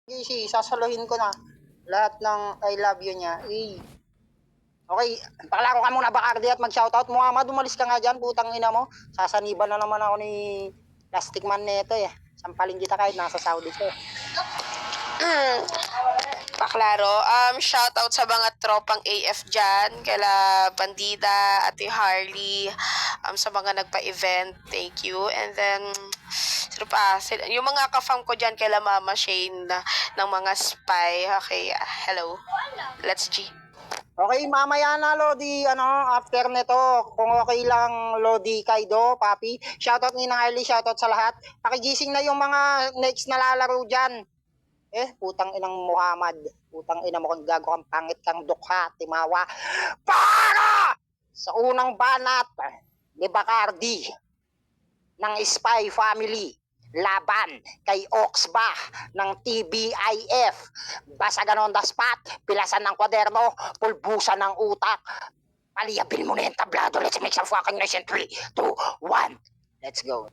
Easy, sasaluhin ko na lahat ng I love you niya. Okay, paklaro ka muna Bacardi at mag-shoutout. Muhammad, umalis ka nga dyan, putang ina mo. Sasaniban na naman ako ni Plastic Man neto eh. Sampalin kita kahit nasa Saudi ko. Paklaro, shoutout sa mga tropang AF dyan, kaila Bandida, Ate Harley, sa mga nagpa-event, thank you. And then, sino pa? Yung mga ka-fam ko dyan, kaila Mama Shane, ng mga spy. Okay, hello. Let's G. Okay, mamaya na Lodi, after nito, kung okay lang Lodi Kaido, Papi, shoutout ni Nang Early, shoutout sa lahat. Pakigising na yung mga next na lalaro dyan. Putang inang Muhammad, putang ina mo kang gago kang pangit kang dukha, timawa. Para! Sa unang banat ni Bacardi ng Spy Family, laban kay Oxba ng TBIF. Basagan on the spot, pilasan ng kwaderno, pulbusan ng utak. Paliyabin mo na yung tablado. Let's make some fucking noise in 3, 2, 1. Let's go.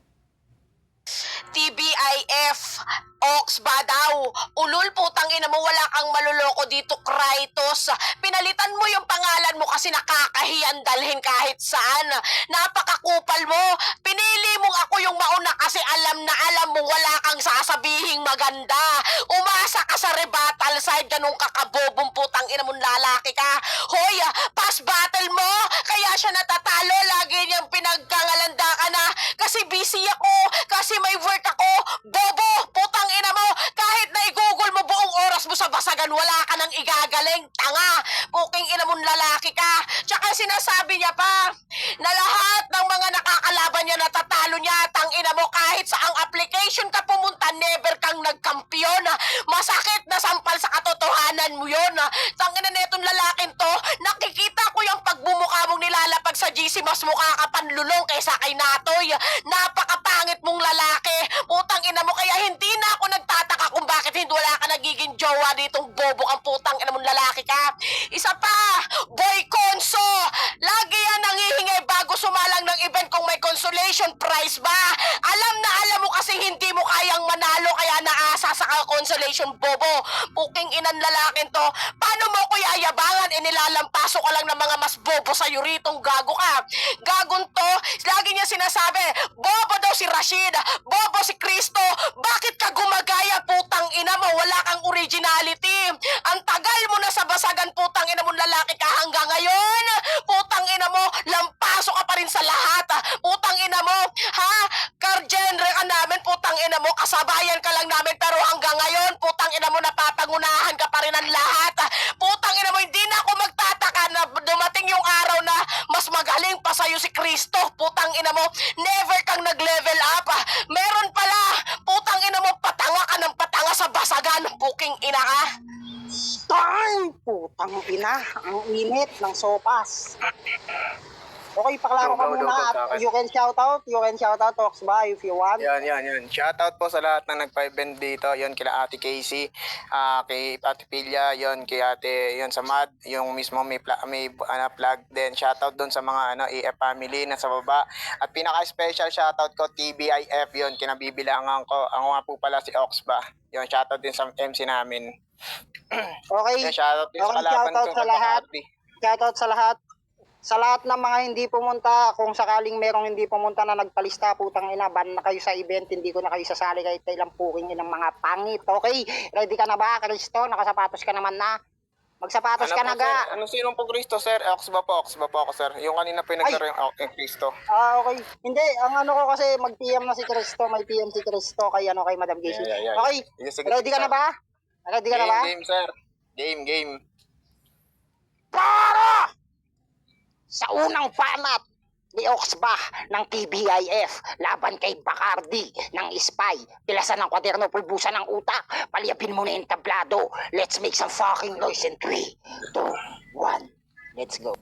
TBIF, Oxba daw. Ulul, putang ina mo, wala kang maluloko dito, Krytos. Pinalitan mo yung pangalan mo kasi nakakahiyan dalhin kahit saan. Napakakupal mo. Pinili mong ako yung mauna kasi alam na alam mo wala kang sasabihing maganda. Umasa ka sa rebuttal side, ganun kakabobong putang ina mong lalaki ka. Hoy, pass battle mo, kaya siya natatalo. Lagi niyang pinagkangalanda ka na kasi busy ako, kasi may work ako. Bobo, putang ina mo, kahit na i-google mo buong oras mo sa basagan, wala ka nang igagaling. Tanga, puking ina mong lalaki ka. Tsaka sinasabi niya pa na lahat ng mga nakakalaban niya natatalo niya. Tang ina mo, kahit sa ang application ka pumunta, never kang nagkampiyon. Masakit na sampal sa katotohanan mo yun. Tang ina netong lalaking to, nakikita ko yung pagbumukha mong nilalapag sa GC, mas mukha ka panlulong kaysa kay Natoy. Napakapangit mong lalaki. Putang ina mo, kaya hindi na ako nagtataka kung bakit hindi wala ka nagiging jowa ditong bobo kang putang ina mong lalaki ka. Isa pa, Boy Conso, lagi yan nangihingi bago sumalang ng event kung may consolation prize ba. Alam na alam mo kasi hindi mo kayang manalo kaya naasa sa consolation bobo. Puking inan lalaking to, paano mo ko yayabangan? Inilalampaso ka lang ng mga mas bobo sa'yo ritong gago ka. Gagon to, lagi niya sinasabi, bobo daw si Rashid, bobo si Cristo. Bakit ka gumagaya, putang ina mo? Wala kang originality. Ang tagal mo na sa basagan, putang ina mo, lalaki ka hanggang ngayon. Putang ina mo, lampaso ka pa rin sa lahat. Putang ina mo, ha? Car-genre ka namin, putang ina mo, kasabayan ka lang namin, pero hanggang ngayon, putang ina mo, napapangunahan ka pa rin ang lahat. Putang ina mo, hindi na ako magtataka na dumating yung araw na mas magaling pa sa'yo si Cristo. Putang ina mo, never kang nag-level up. Meron pala, putang ina mo, patanga ka ng patanga sa basagan. Puking ina ka. Time! Putang ina, ang init ng sopas. Okay, paklaro ka muna at you can shoutout Oxba if you want. Yan. Shoutout po sa lahat na nagpa-event dito. Yon kila Ate Casey, kay Ate Pilya, yon kay Ate, yon sa Mad, yung mismo may plug din. Shoutout doon sa mga EF family na sa baba. At pinaka-special shoutout ko TBIF, yon kinabibilangan ko. Ako nga po pala si Oxba. Yon shoutout din sa MC namin. Okay. Shoutout din sa kalaban Shoutout ko sa lahat. Shoutout sa lahat. Sa lahat ng mga hindi pumunta, kung sakaling merong hindi pumunta na nagpalista, putang ina, ban na kayo sa event, hindi ko na kayo sasali kahit kailang puking ng mga pangit. Okay, ready ka na ba, Kristo? Nakasapatos ka naman na. Magsapatos ka na ga. Ano sinong po Kristo, sir? Oxba po ako, sir. Yung kanina pinaglaro yung Kristo. Okay. Hindi, ang ano ko kasi mag-PM na si Kristo, may PM si Kristo kay kay Madam Casey. Yeah. Okay, ready ka na ba? Ready ka na ba? Game, sir. Game. Para! Sa unang panat ni Oxba ng TBIF, laban kay Bacardi ng Spy, pilasan ng kwaderno, pulbusan ng utak, paliyapin mo na yung tablado. Let's make some fucking noise in 3, 2, 1. Let's go.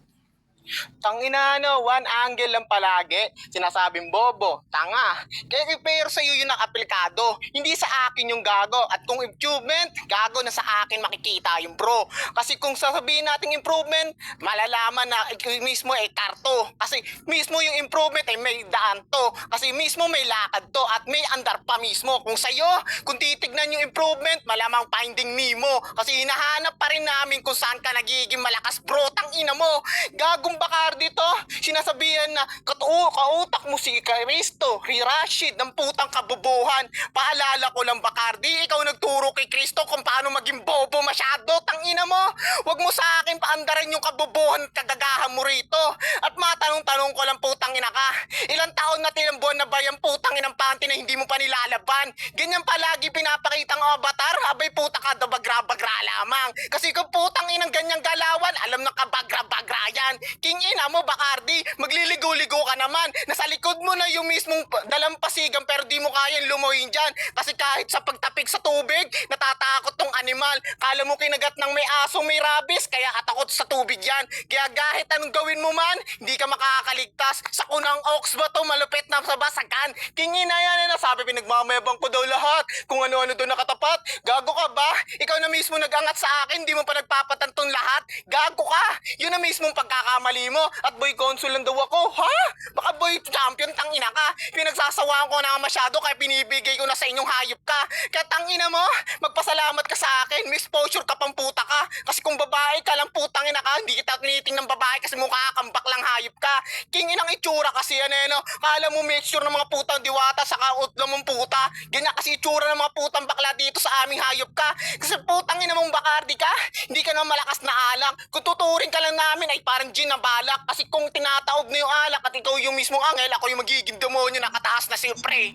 Tangina one angle lang palagi. Sinasabing bobo, tanga. Kaya i-pair sa'yo yung aplikado. Hindi sa akin yung gago. At kung improvement, gago na sa akin makikita yung bro. Kasi kung sasabihin natin improvement, malalaman na mismo ay karto. Kasi mismo yung improvement ay may daan to. Kasi mismo may lakad to at may andar pa mismo. Kung sa'yo, kung titignan yung improvement, malamang finding Nemo. Kasi hinahanap pa rin namin kung saan ka nagiging malakas bro. Tangina mo, gagong bakar dito. Sinasabihan na kautak mo si Cristo, Rashid ng putang kabubuhan. Paalala ko lang Bacardi, ikaw nagturo kay Cristo kung paano maging bobo masyado. Tangina mo, wag mo sa akin paandarin yung kabubuhan kagagahan mo rito. At matanong-tanong ko lang putang ina ka, ilang taon na tinambuan na ba yung putang inang panty na hindi mo pa nilalaban? Ganyan palagi pinapakitang avatar, abay puta ka bagra-bagra lamang. Kasi kung putang inang ganyang galawan, alam na kabagra-bagra yan. King ina mo Bacardi, magliligo-ligo ka naman. Nasa likod mo na yung mismong dalampasigan pero di mo kayang lumuhin dyan. Kasi kahit sa pagtapik sa tubig, natatakot tong animal. Kala mo kinagat ng may aso may rabies, kaya atakot sa tubig yan. Kaya kahit anong gawin mo man, hindi ka makakaligtas. Sa kunang ox ba to, malupit na sa basakan. King ina yan na sabi pinagmamayabang ko daw lahat. Kung ano-ano doon nakatapat. Gago ka ba? Ikaw na mismo nag-angat sa akin, di mo pa nagpapatantong lahat. Gago ka! Yun na mismong pagkakamali mo. At boy consul lang daw ako. Ha? Baka boy champion, tangina ka. Pinagsasawaan ko na masyado kaya pinibigay ko na sa inyong hayop ka. Kaya tangina mo, magpasalamat ka sa akin. May exposure ka pang puta ka. Kasi kung babae ka lang putang ina ka, hindi kita tiniting ng babae kasi mukha kang baklang hayop ka. King inang itsura kasi yan eh no. Kala mo mixture ng mga putang diwata sa kautlo mong puta. Ganyan kasi itsura ng mga putang bakla dito sa aming hayop ka. Kasi putang ina mong Bacardi ka, hindi ka na malakas na alak. Kung tuturing ka lang namin ay parang gin na balak. Kasi kung tinataob na yung alak at ikaw yung mismong angel, ako yung magiging demonyo nakataas na siyempre.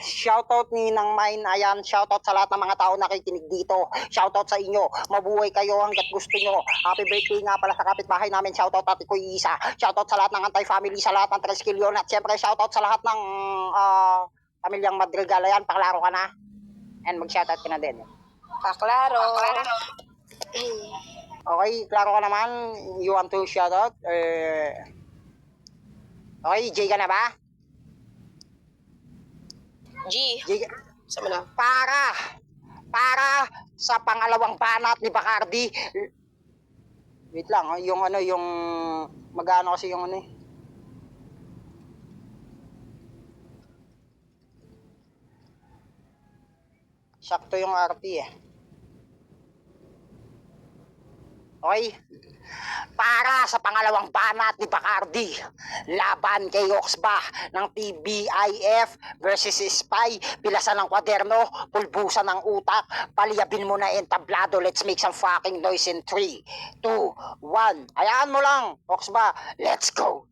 Shoutout ni Nang Mine. Ayan, shoutout sa lahat ng mga tao nakikinig dito. Shoutout sa inyo. Mabuhay kayo hanggat gusto nyo. Happy birthday nga pala sa kapitbahay namin. Shoutout Ate Kuy Isa. Shoutout sa lahat ng anti-family, sa lahat ng Treskilyon. At syempre shoutout sa lahat ng pamilyang Madrigal. Ayan, paklaro ka na. And mag-shoutout ka na din. Kaklaro. Okay, klaro ka naman. You want to shoutout? Okay, Jay ka na ba? G. Jay, Sama na. para sa pangalawang banat ni Bacardi. Wait lang, yung ano, yung magano kasi yung ano eh. Sakto yung RT eh. Okay? Para sa pangalawang banat ni Bacardi, laban kay Oxba ng PBIF versus Spy, pilasan ng kwaderno, pulbusan ng utak, paliyabin mo na entablado, let's make some fucking noise in 3, 2, 1. Hayaan mo lang, Oxba, let's go.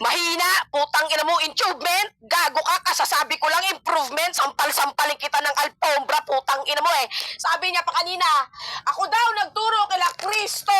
Mahina, putang ina mo, improvement. Gago ka, kasasabi ko lang improvement. Sampal-sampalin kita ng alpombra, putang ina mo eh. Sabi niya pa kanina, ako daw nagturo kila Cristo.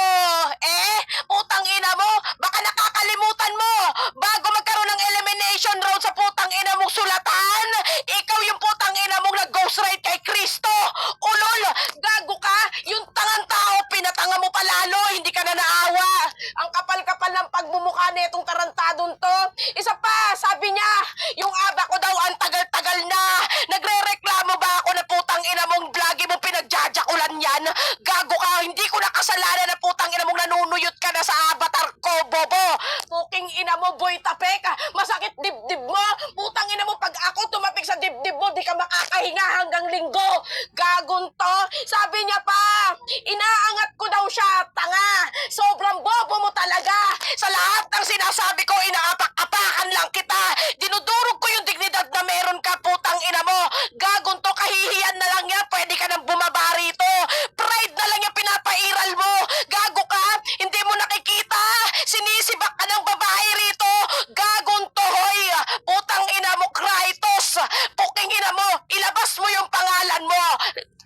Putang ina mo, baka nakakalimutan mo. Bago magkaroon ng elimination round sa putang ina mong sulatan, ikaw yung putang ina mong nag-ghost ride kay Cristo. Ulol, gago ka, yung tangang tao, pinatanga mo pa lalo, hindi ka na naawa. Ang kapal-kapal ng pagmumukha netong tarantadong to. Isa pa, sabi niya, yung aba ko daw ang tagal-tagal na. Nagre-reklamo ba ako na putang ina mong lagi mong pinagjajakulan yan? Gago ka, hindi ko nakasalanan na putang ina mong nanunuyot ka na sa avatar ko, bobo. Puking ina mo, boy tapek. Masakit dibdib mo. Putang ina mo, pag ako tumapik sa dibdib mo, di ka makakahinga hanggang linggo. Gagon to. Sabi niya pa, inaangat ko daw siya, tanga. Sobrang bobo mo talaga. Sa lahat ng sinasabi ko, inaapak-apakan lang kita. Dinudurog ko yung dignidad na meron ka, putang ina mo. Gagon to, kahihiyan na lang yan. Pwede ka nang bumaba rito. Pride na lang yung pinapairal mo. Gago ka, hindi mo nakikita. Sinisibak ka ng babae rito. Gagon to, hoy. Putang ina mo, Kratos. Puking ina mo, ilabas mo yung pangalan mo.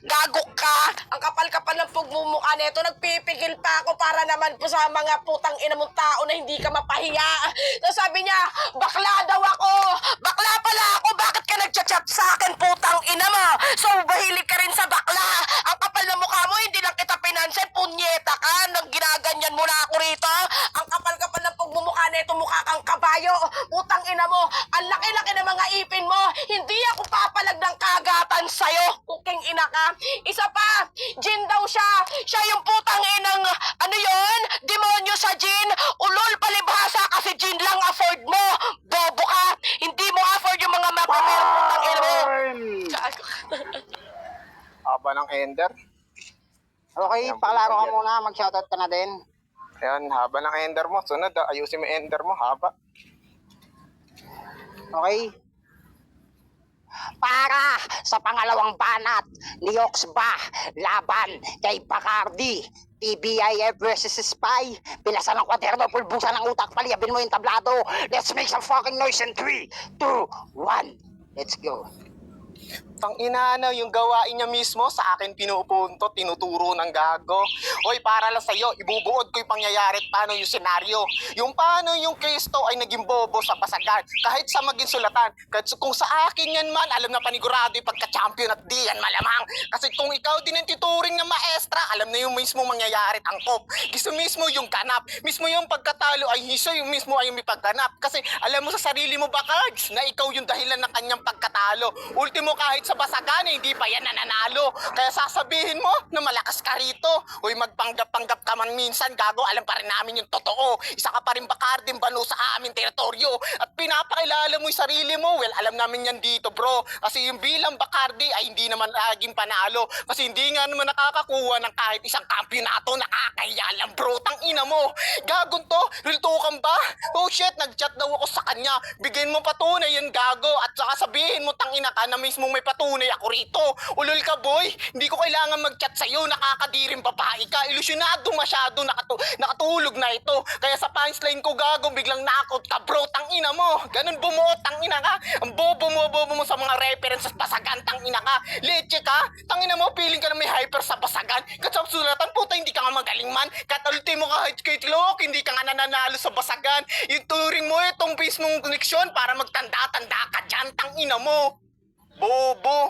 Gago ka. Ang kapal-kapal ng pagmumukha nito. Nagpipigil pa ako para naman po sa mga putang ina mong tao na hindi ka mapahiya. So sabi niya, bakla daw ako. Bakla pala ako. Bakit ka nagchat-chat sa akin, putang ina mo? So mahilig ka rin sa bakla. Ang kapal ng mukha mo, hindi lang kita pinansin. Punyeta ka. Nang ginaganyan sa'yo, kuking ina ka. Isa pa, Jin daw siya. Siya yung putang inang, ano yon? Demonyo sa Jin. Ulol palibhasa kasi Jin lang afford mo. Bobo ka. Hindi mo afford yung mga mapamerong putang ina mo. Haba ng ender. Okay, Ayan, paklaro ka yan. muna, mag-shoutout ka na din. Ayan, haba ng ender mo. Sunod, ayusin mo yung ender mo, haba. Okay? Para sa pangalawang banat ni Oxba laban kay Bacardi, TBIF versus Spy, pilasan ng kwaderno, pulbusan ng utak, paliyabin mo yung tablado. Let's make some fucking noise in 3, 2, 1, let's go. Tangina na yung gawain niya mismo sa akin pinupunto, tinuturo ng gago. Hoy, para lang sa'yo, ibubuod ko yung pangyayari at paano yung senaryo. Yung paano yung Kristo ay naging bobo sa pasagan. Kahit sa maging sulatan. Kahit kung sa akin yan man, alam na panigurado yung pagka-champion at di yan malamang. Kasi kung ikaw din ang tituring na maestra, alam na yung mismo mangyayari at angkop. Gusto mismo yung ganap. Mismo yung pagkatalo ay hiso, yung mismo ay yung may pagganap. Kasi alam mo sa sarili mo ba, Cards, na ikaw yung dahilan ng kanyang pagkatalo. Ultimo kahit sa basagan, hindi pa yan nananalo. Kaya sasabihin mo na malakas ka rito. Uy, magpanggap-panggap ka man minsan, gago, alam pa rin namin yung totoo. Isa ka pa rin Bacarding banu sa aming teritoryo. At pinapakilala mo yung sarili mo. Well, alam namin yan dito, bro. Kasi yung bilang Bacardi ay hindi naman laging panalo. Kasi hindi nga naman nakakakuha ng kahit isang kampyonato. Nakakahiya lang, bro. Tangina mo. Gagon to? Riltukan ba? Oh shit, nag-chat daw ako sa kanya. Bigyan mo patunay yan, gago. At saka sabihin mo, tangina ka na mismo may patunay ako rito. Ulol ka, boy. Hindi ko kailangan mag-chat sa'yo. Nakakadiring babae ka. Ilusyonado masyado. Nakatulog na ito. Kaya sa punchline ko, gago, biglang nakot ka, bro. Tangina mo. Ganun bumuot, tangina ka. Ang bobo mo sa mga reference sa basagan, tangina ka. Leche ka. Tangina mo, feeling ka na may hyper sa basagan. Kasi sa sulatan, puta, hindi ka nga magaling man. Kahit ultimo ka kay Tlok, hindi ka nga nananalo sa basagan. Yung turing mo itong base mong koneksyon para magtanda-tanda ka dyan, tangina mo. Bobo!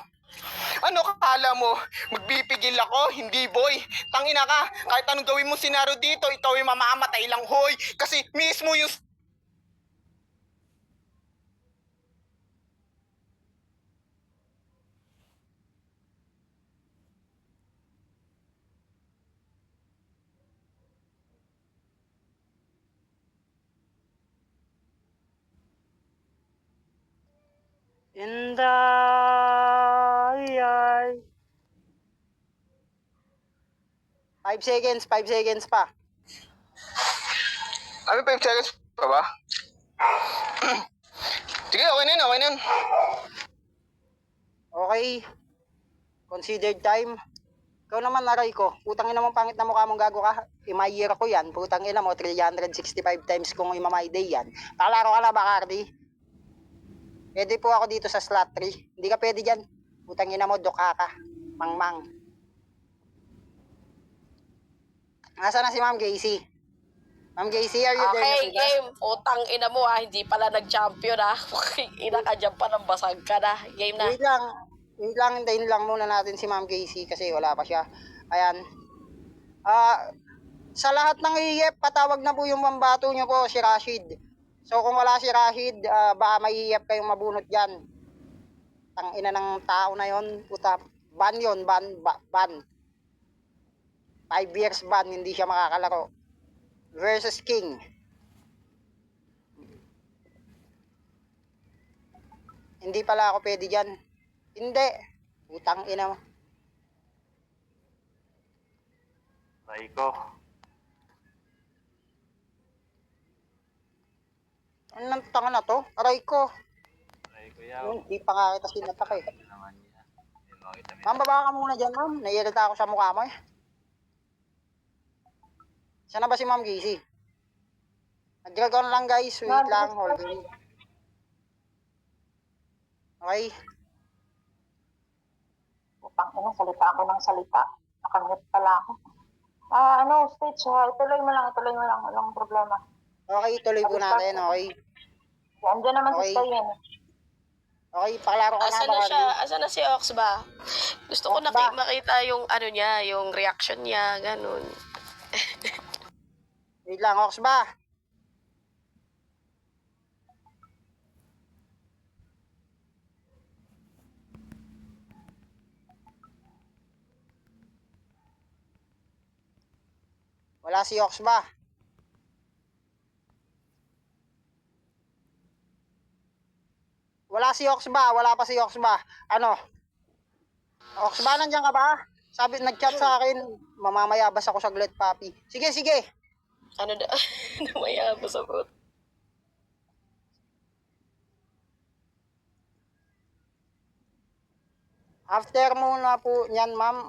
Ano kakala mo? Magbibigil ako? Hindi, boy. Tangina ka. Kahit anong gawin mo senaryo dito, ikaw ay mamamatay lang, hoy. Kasi mismo yung In the eye. 5 seconds, 5 seconds pa. Ano 5 seconds pa ba? Sige, okay na yun, okay na yun. Okay. Considered time. Ikaw naman, naray ko. Putang ina mo, pangit na mukha mong gago ka. I-my-year ko yan. Putang ina mo, 365 times kung i-my day yan. Paklaro ka na, Bacardi. Pwede po ako dito sa slot 3. Hindi ka pwede dyan. Putang ina mo, dukha ka. Mangmang. Nasaan na si Ma'am Casey? Ma'am Casey, are you there? Okay, na game. Utang ina mo hindi pala nag-champion ina ka dyan pa ng basag ka na. Game na. Wait lang, hintayin lang muna natin si Ma'am Casey kasi wala pa siya. Ayan. Sa lahat ng IEF, patawag na po yung pambato nyo po, si Rashid. So kung wala si Rashid, baka may IEF kayong mabunot dyan. Tangina ng tao na yon, puta. Ban yun, ban. 5 years ban, hindi siya makakalaro. Versus King. Hindi pala ako pwede dyan. Hindi. Putang ina mo. Raiko. Ano nang tanga na to? Aray ko. Raiko yaw. Hindi pa nga kita sinatak eh. Ano naman niya? Hindi mo kita Ma'am, baba ka muna dyan, ma'am. Naiirita ako sa mukha mo eh. Saan na ba si Ma'am Casey? Nag-dragon lang guys. Wait lang. Hold on. Okay. Utang ina, salita ako ng salita. Nakamute pala ako. Stitch, ituloy mo lang, walang problema. Okay, tuloy po natin. Okay. Andiyan naman Okay. si Tayen. Okay, paklaro ka na. Asa na Bacardi. siya? Asa na si Ox ba? Gusto ko Ox ba? makita yung ano niya, yung reaction niya, ganun. Wait lang, Ox ba? Wala si Ox ba? Wala si Ox ba? Wala pa si Ox ba? Ano? Ox ba, nandiyan ka ba? Sabi, nag-chat sa akin, mamamayabas ako saglit, papi. Sige, sige. Ano da? Namayabas ako. After muna po niyan, ma'am,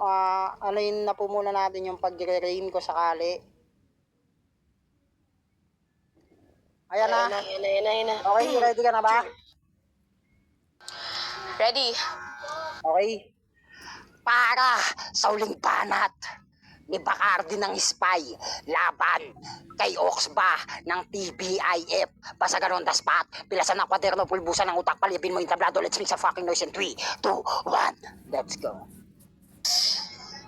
anuin na po muna natin yung pagre-rain ko sakali. Ayan na. Ayan na. Okay, ready ka na ba? Ready? Okay. Para sa uling banat ni Bacardi ng Spy laban kay Oxba ng TBIF. Basta ganun, daspat. Pilasan ng kwaderno, pulbusan ng utak, palibin mo yung tablado. Let's make some fucking noise in 3, 2, 1. Let's go.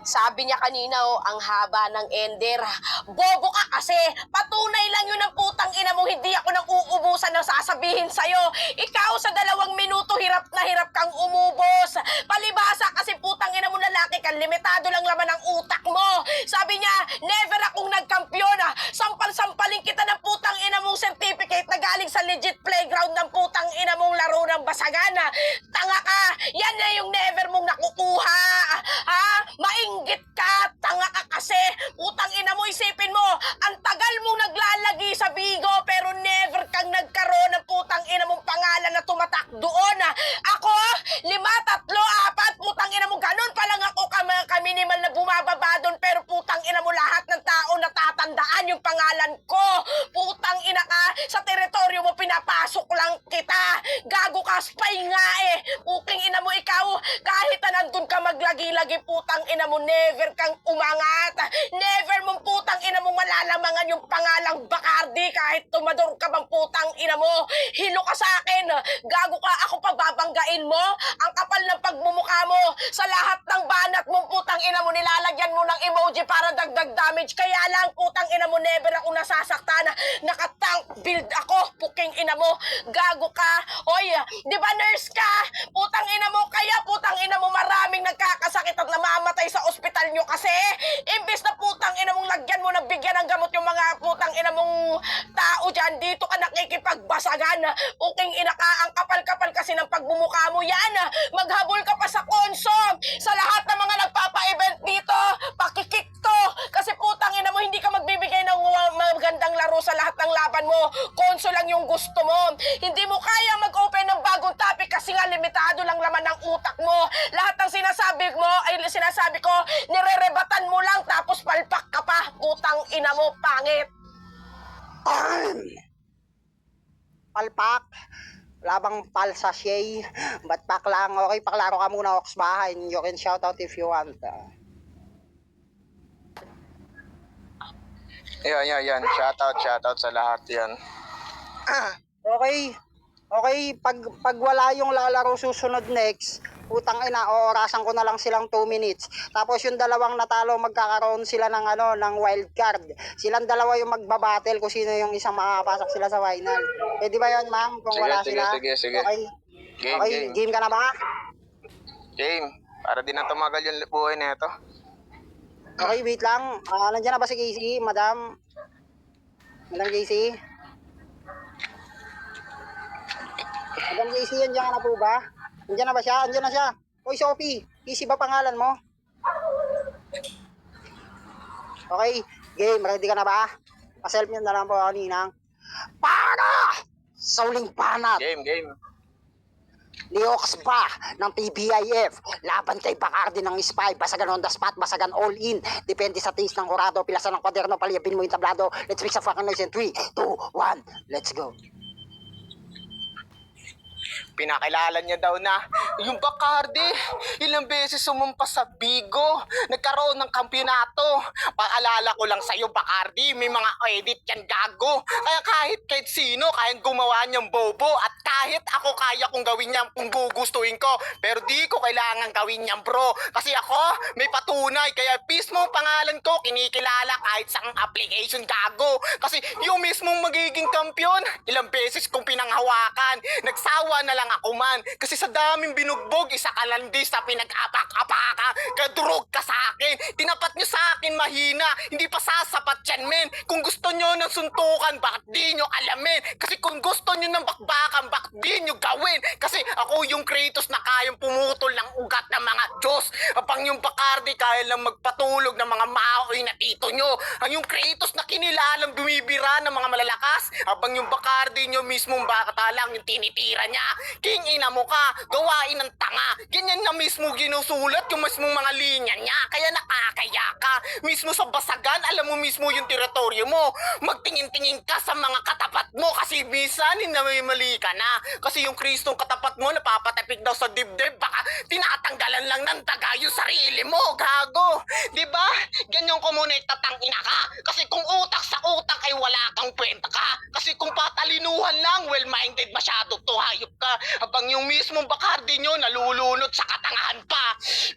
Sabi niya kanina, ang haba ng ender. Bobo ka kasi. Patunay lang yun ang putang ina mo. Hindi ako nang uubusan ng sasabihin sa'yo. Ikaw sa 2 minuto, hirap na hirap kang umubos. Palibasa kasi putang ina mo lalaki kang limitado lang laman ang utak mo. Sabi niya, never akong nagkampiyon. Sampal-sampalin kita ng putang ina mong certificate na galing sa legit playground ng putang ina mong laro ng basagan. Tanga ka. Yan na yung never mong nakukuha. Ha? Mainggit ka, tanga ka kasi. Putang ina mo, isipin mo, ang tagal mong naglalagi sa Bigo pero never kang nagkaroon ng putang ina mong pangalan na tumatak doon. Ako, 5, 3, 4, putang ina mo, ganun pa lang ako kaminimal na bumababa doon pero putang ina mo lahat ng tao natatandaan yung pangalan ko. Putang ina ka, sa teritoryo mo pinapasok lang kita. Gago ka, spy nga eh. Puking ina mo ikaw, kahit na nandun ka maglagi-lagi, putang ina mo, never kang umangat. Never mong putang ina mo malalamangan yung pangalang Bacardi kahit tumador ka bang putang ina mo. Hilo ka sa akin. Gago ka, ako pa babanggain mo. Ang kapal ng pagmumukha mo. Sa lahat ng banat mong putang ina mo, nilalagyan mo ng emoji para dagdag damage. Kaya lang, putang ina mo, never ako nasasaktan. Nakatank build ako, puking ina mo. Gago ka. Hoy, di ba nurse ka? Putang ina mo, kaya putang ina mo maraming nagkakasakit at namamatay sa ospital nyo kasi imbes na putang ina mong lagyan mo ng bigyan ng gamot yung mga putang ina mong tao dyan, dito ka nakikipagbasagan. Puking ina ka, ang kapal-kapal kasi ng pagmumukha mo yan. Maghabol ka pa sa konsom. Sa lahat ng mga nagpapa-event dito, pakikik to. Kasi putang ina mo, hindi ka magbibigay ng magandang laro sa lahat ng laban mo. Konso lang yung gusto mo. Hindi mo kaya mag-open ng bagong topic kasi nga limitado lang laman ng utak mo. Lahat ng sinasabi ko, nirerebatan mo lang tapos palpak ka pa. Putang ina mo, pangit. Palpak. Wala bang pal sa shay? Ba't pak lang? Okay, paklaro ka muna, Ox ba? And you can shout out if you want. Yan. Shoutout sa lahat yan. Okay. Okay, pag wala yung lalaro susunod next, putang ina, oorasan ko na lang silang 2 minutes. Tapos yung dalawang natalo, magkakaroon sila ng ng wild card. Silang dalawa yung magbabattle kung sino yung isang makakapasok sila sa final. Pwede ba yun, ma'am? Kung wala sila? Sige. Okay. Game ka na ba? Game. Para di na tumagal yung buhay na ito. Okay, wait lang. Nandiyan na ba si Casey, madam? Madam Casey? Madam Casey, nandiyan ka na po ba? Nandiyan na ba siya? Nandiyan na siya. Hoy, Sophie, Casey ba pangalan mo? Okay, game. Ready ka na ba? Pa-self nyo na lang po, Ninang. Para sa uling banat Game. ni Oxba ng PBIF laban kay Bacardi ng Spy. Basagan on the spot, basagan all in. Depende sa taste ng kurado. Pilasan ng kwaderno, palibin mo yung tablado. Let's make some fucking noise in 3, 2, 1. Let's go. Pinakilala niya daw na yung Bacardi, ilang beses sumumpas sa Bigo, nagkaroon ng kampyonato. Paalala ko lang sa'yo, Bacardi, may mga edit yan gago. Kaya kahit sino, kayang gumawa niyang bobo. At kahit ako kaya kong gawin niyan kung gugustuhin ko. Pero di ko kailangan gawin niyan, bro. Kasi ako, may patunay. Kaya mismo pangalan ko, kinikilala kahit sa application gago. Kasi yung mismong magiging kampyon, ilang beses kong pinanghawakan. Nagsawa na lang ako man. Kasi sa daming binugbog, isa ka lang di sa pinag-apak-apaka. Nadurog ka sa akin. Tinapat nyo sa akin mahina. Hindi pa sasapat yan, men. Kung gusto nyo ng suntukan, bakit di nyo alamin? Kasi kung gusto nyo ng bakbakan, bakit di nyo gawin? Kasi ako yung Kratos na kayang pumutol ng ugat ng mga Diyos. Apang yung Bacardi kaya lang magpatulog ng mga maoy na tito nyo. Ang yung Kratos na kinilalang bumibira ng mga malalakas. Habang yung Bacardi nyo mismong bata lang yung tinitira niya. King ina mo ka, gawain ng tanga. Ganyan na mismo ginusulat yung mismong mga linya niya. Kaya nakakaya ka. Mismo sa basagan, alam mo mismo yung teritoryo mo. Magtingin-tingin ka sa mga katapat mo kasi minsan na may mali ka na. Kasi yung Kristong katapat mo napapatapik daw sa dibdib. Baka tinatanggalan lang ng taga yung sarili mo. Gago. Diba? Ganyan ko muna itatang ina ka. Kasi kung utak sa utak ay wala kang kwenta ka. Kasi kung patalinuhan lang, well-minded masyado to, hayop ka. Habang yung mismong Bacardi nyo nalulunod sa katangahan pa.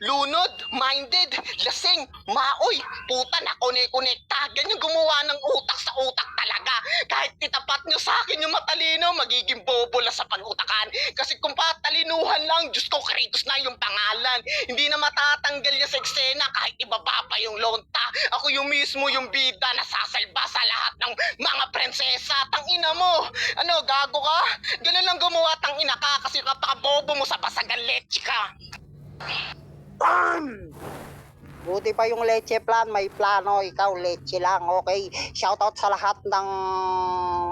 Lunod, minded, lasing, maoy, puta na kone-konekta. Ganyan gumawa ng utak sa utak talaga. Kahit itapat nyo sa akin yung matalino, magiging bobo lang sa pag-utakan. Kasi kung patalinuhan lang, Diyos ko, Kratos na yung pangalan. Hindi na matatanggal yan sa eksena kahit ibaba pa yung lonta. Ako yung mismo yung bida na sasalba sa lahat ng mga prinsesa. Tangina mo! Ano, gago ka? Ganun lang gumawa, tangina ka, kasi kapakabobo mo sa basagan leche ka. Buti pa yung leche plan, may plano, ikaw leche lang, okay? Shoutout sa lahat ng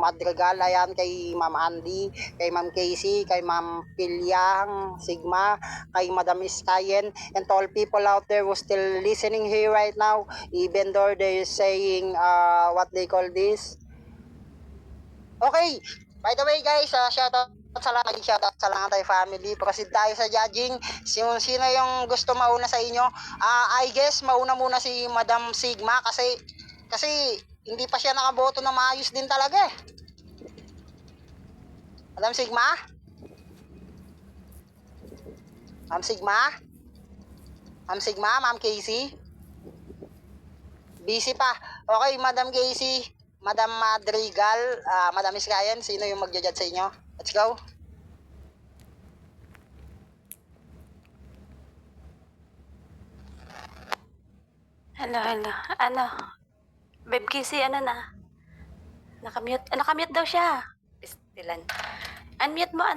Madrigal, ayan, kay Ma'am Andy, kay Ma'am Casey, kay Ma'am Pilyang, Sigma, kay Madam Iskayen, and to all people out there who still listening here right now, even though they're saying, what they call this. Okay, by the way guys, shoutout sa lahat, shoutout sa lahat tayo family. Proceed tayo sa judging. Sino yung gusto mauna sa inyo? I guess mauna muna si Madam Sigma kasi hindi pa siya nakaboto na maayos din talaga eh. Madam Sigma? Ma'am Sigma? Ma'am Sigma? Ma'am Casey? Busy pa. Okay, Madam Casey, Madam Madrigal, Madam Iskayan, sino yung magja-judge sa inyo? Let's go. Hello. Babe Kissy, ano na? Nakamute daw siya. Istilan. Unmute mo,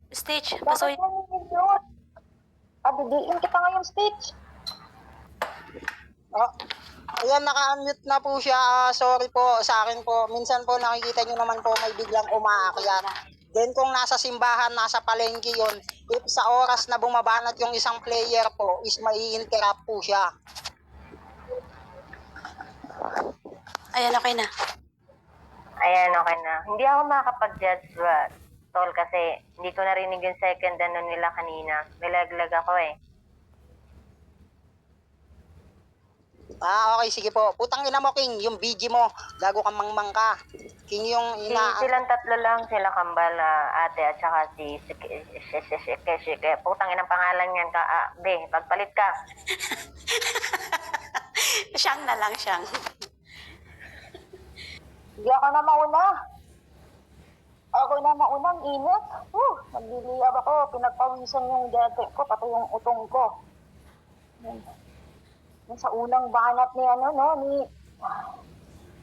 stage. Pasoy. Bakit mo nililot? Pabidiin kita ngayon, Stitch. Oh, ayan, naka-unmute na po siya. Sorry po sa akin po. Minsan po nakikita nyo naman po may biglang umaakyat. Then kung nasa simbahan, nasa palengke yun, if sa oras na bumabanat yung isang player po, is mai-interrupt po siya. Ayan, okay na. Ayan, okay na. Hindi ako makakapag-judge, tol, kasi hindi ko narinig yung second nila kanina. May laglag ako eh. Okay, sige po. Putang ina mo, King, yung BG mo, gago kang mangmang ka. King yung Silang tatlo lang, sila Kambal, ate, at saka si Shike. Putang inang pangalan yan ka. Be, pagpalit ka. Siyang na lang, siyang. Hindi ako na mauna. Ako na maunang init. Nagliliyab ako. Pinagpawisan yung dete ko, pati yung utong ko. Yan sa unang banat ni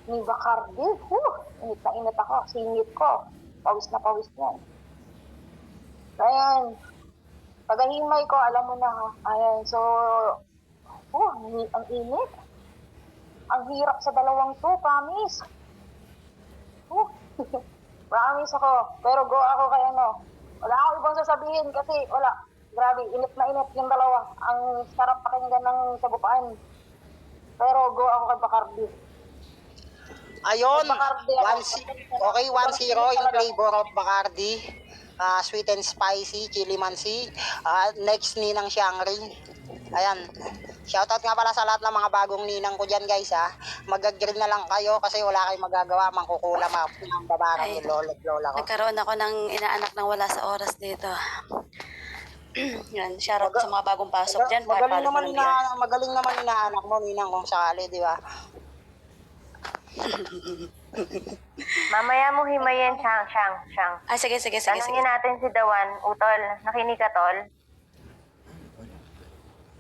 ni Bacardi. Init na init ako. Singit ko. Pawis na pawis yan. Ayan. Pagahimay ko, alam mo na ha. Ayan, so, ang init. Ang hirap sa dalawang to, promise. Promise ako. Pero go ako kay Wala akong ibang sasabihin kasi wala. Grabe, init na init yung dalawa. Ang sarap pakinggan ng sagupaan. Pero go ako kay Bacardi. Ayun, Bacardi ako. okay, 1-0 in favor of Bacardi. Sweet and spicy, chili mansi. Next, Ninang Shangri. Ayan. Shoutout nga pala sa lahat ng mga bagong ninang ko dyan, guys, ha. Mag-agree na lang kayo kasi wala kayong magagawa. Mangkukulam ang babarang Ay, yung lolo't lola ko. Nagkaroon ako ng inaanak ng wala sa oras dito. Yan, shoutout sa mga bagong pasok dyan. Magaling naman ng VR. magaling naman inaanak mo, ninang, kung sakali, di ba? Mamaya mo himayin, Shang. Ay, sige. Tanungin natin si Dawan. Utol, nakinig ka, tol?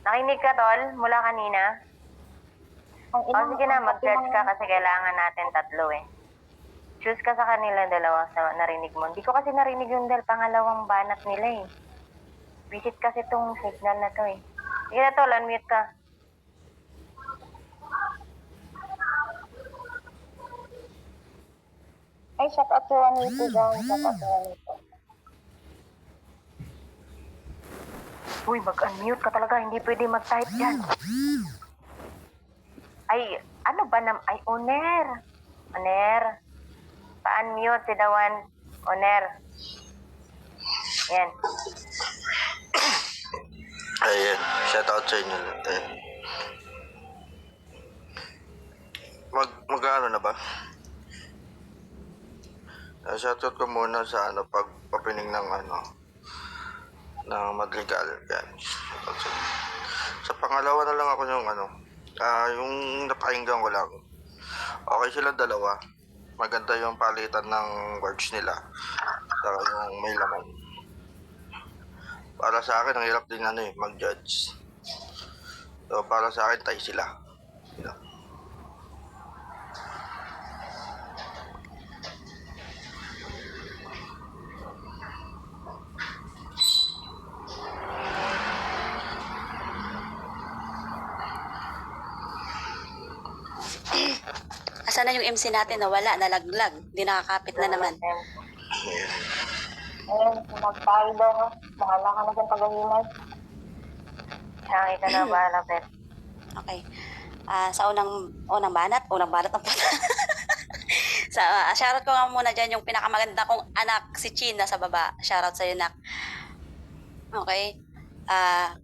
Nakinig ka, Tol, mula kanina? Ang O sige na, mag-judge ka kasi kailangan natin tatlo eh. Choose ka sa kanila dalawa sa narinig mo. Hindi ko kasi narinig yung pangalawang banat nila eh. Visit kasi tong signal na to eh. Sige na, Tol, unmute ka. Ay, shout out to Juanito dyan. Shout out to Juanito. Uy, mag-unmute ka talaga. Hindi pwede mag-type dyan. Ay, ano ba Ay, Oner. Oner. Pa-unmute si Dawan. Oner. Yan. Ayan, shoutout sa inyo. Mag-ano na ba? Shoutout ko muna sa pagpapining ng ng Madrigal. Yan. Shoutout sa inyo. Sa pangalawa na lang ako yung napakinggan ko lang. Okay sila dalawa. Maganda yung palitan ng words nila. Saka yung may laman. Para sa akin, ang hirap din mag-judge. So, para sa akin, tie sila. You know? Asan na yung MC natin? Nawala, nalaglag. Di nakakapit na naman. Ayun, magtayo daw. Bahala ka na dyan pag-ahinay. Siya ito na bahala, Pet. Okay. Sa unang banat ang puta. Shoutout ko nga muna dyan yung pinakamaganda kong anak, si Chin, nasa baba. Shoutout sa'yo, nak. Okay.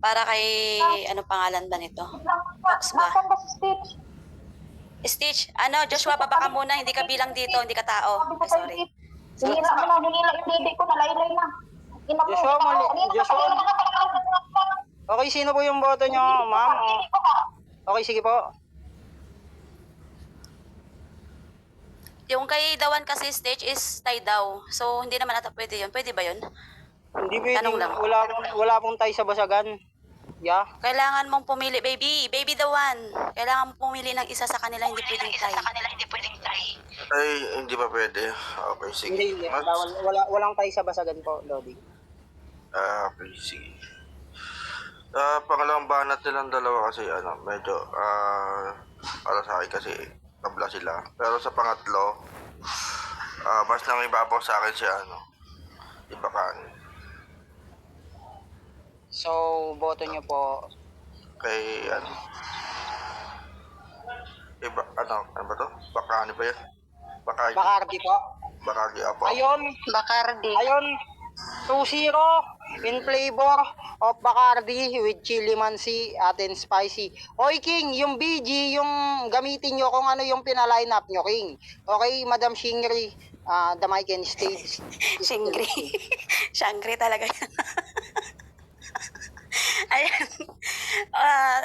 Para kay, ano pangalan ba nito? Ox ba? Nasaan ba si Stitch? Stitch, Joshua, baba ka muna. Hindi ka bilang dito, hindi ka tao. Sabi ko Ay, kay sorry. Stitch. Hinila mo na, hinila yung baby ko, nalaylay na. Ina mo, Joshua, mali. Joshua. Kanina ka. Okay, sino po yung boto nyo, ma'am? Hindi ko ka. Okay, sige po. Yung kay Dawan kasi stage is tie daw. So, hindi naman ata pwede yun. Pwede ba yun? Hindi pwede. Tanong lang. Wala pong tayo sa basagan. Yeah. Kailangan mong pumili, baby. Baby Dawan. Kailangan mong pumili ng isa sa kanila, hindi pwedeng tie. Ay, hindi pa pwede. Okay, sige. Hindi. Walang tayo sa basagan po, Lodi. Okay, sige. Pangalawang banat nilang dalawa kasi medyo para sa akin kasi tabla sila. Pero sa pangatlo, mas nang ibabaw sa akin si Ibakan. So, boto nyo po. Kay ano ba to? Bakani ba yan? Bacardi po. Bakagi apo. Ayun, Bacardi. ayun. 2-0 in flavor of Bacardi with chili mansi at and spicy. Oy, King, yung BG, yung gamitin nyo kung ano yung pina-line up nyo, King. Okay, Madam Shingri, the mic and stage. Shangri. Shangri talaga yan. Ayan.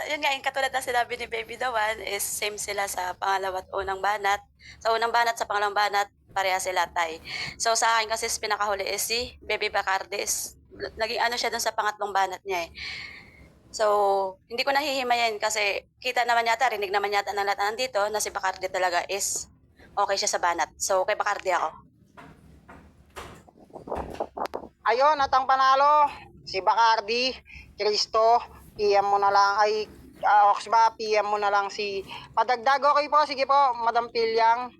Yun nga, yung katulad na sinabi ni Baby Dawan is same sila sa pangalawa at unang banat. Sa unang banat, sa pangalawang banat, pareha sila tay. So sa akin kasi pinakahuli is si Baby Bacardi is naging siya dun sa pangatlong banat niya eh. So, hindi ko nahihimayin kasi kita naman yata, rinig naman yata ng lahat nandito na si Bacardi talaga is okay siya sa banat. So, kay Bacardi ako. Ayun, at ang panalo, si Bacardi, Cristo, PM mo na lang, Oxba, PM mo na lang si Padagdag. Okay po, sige po, Madam Pilyang.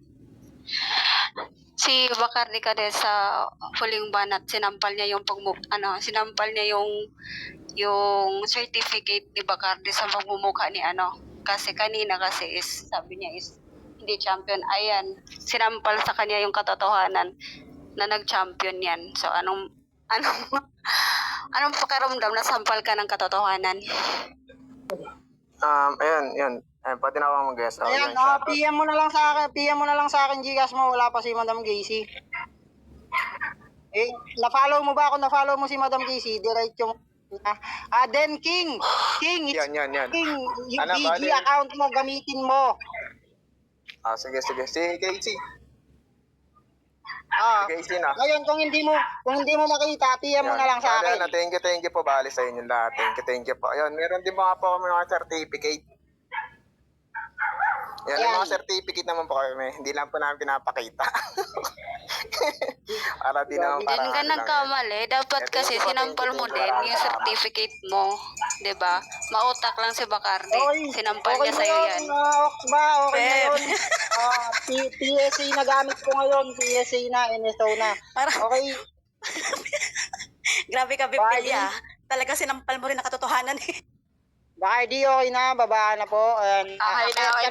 Si Bacardi kasi sa huling banat sinampal niya yung sinampal niya yung certificate ni Bacardi sa pagmumukha ni kasi kanina kasi is sabi niya is hindi champion. Ayan, sinampal sa kanya yung katotohanan na nag-champion yan. So anong pakiramdam na sampal ka ng katotohanan? Ayun. Pati na ako mag-guess. Ayan, PM mo na lang sa akin, Gcash mo, wala pa si Madam Casey. Na-follow mo ba ako? Na-follow mo si Madam Casey, diretso mo. Then King, Yan. King, yung Ano, BG bali? account mo, gamitin mo. Sige. Si Casey. Casey na. Ngayon, kung hindi mo makita, PM mo na lang sa akin. Thank you po, bali sa inyo lahat. Thank you po. Ayun, meron din mga po kami mga certificate. Yan, may Ayan. mga certificate naman po kami. Hindi lang po namin pinapakita. Para di naman Diyan ka lang. nagkamali. Dapat Yeah, kasi thank you po, sinampal thank mo you, din thank you. yung certificate mo. 'Di ba? Mautak lang si Bacardi. Sinampal okay niya sa'yo na yan. Ox ba? Okay na Beb. yun. PSA na gamit ko ngayon. PSA na, NSO na. Parang, Okay. grabe ka, Bipilya. Talaga sinampal mo rin ang katotohanan eh. Bacardi, okay na. Baba na po. And, Okay na, okay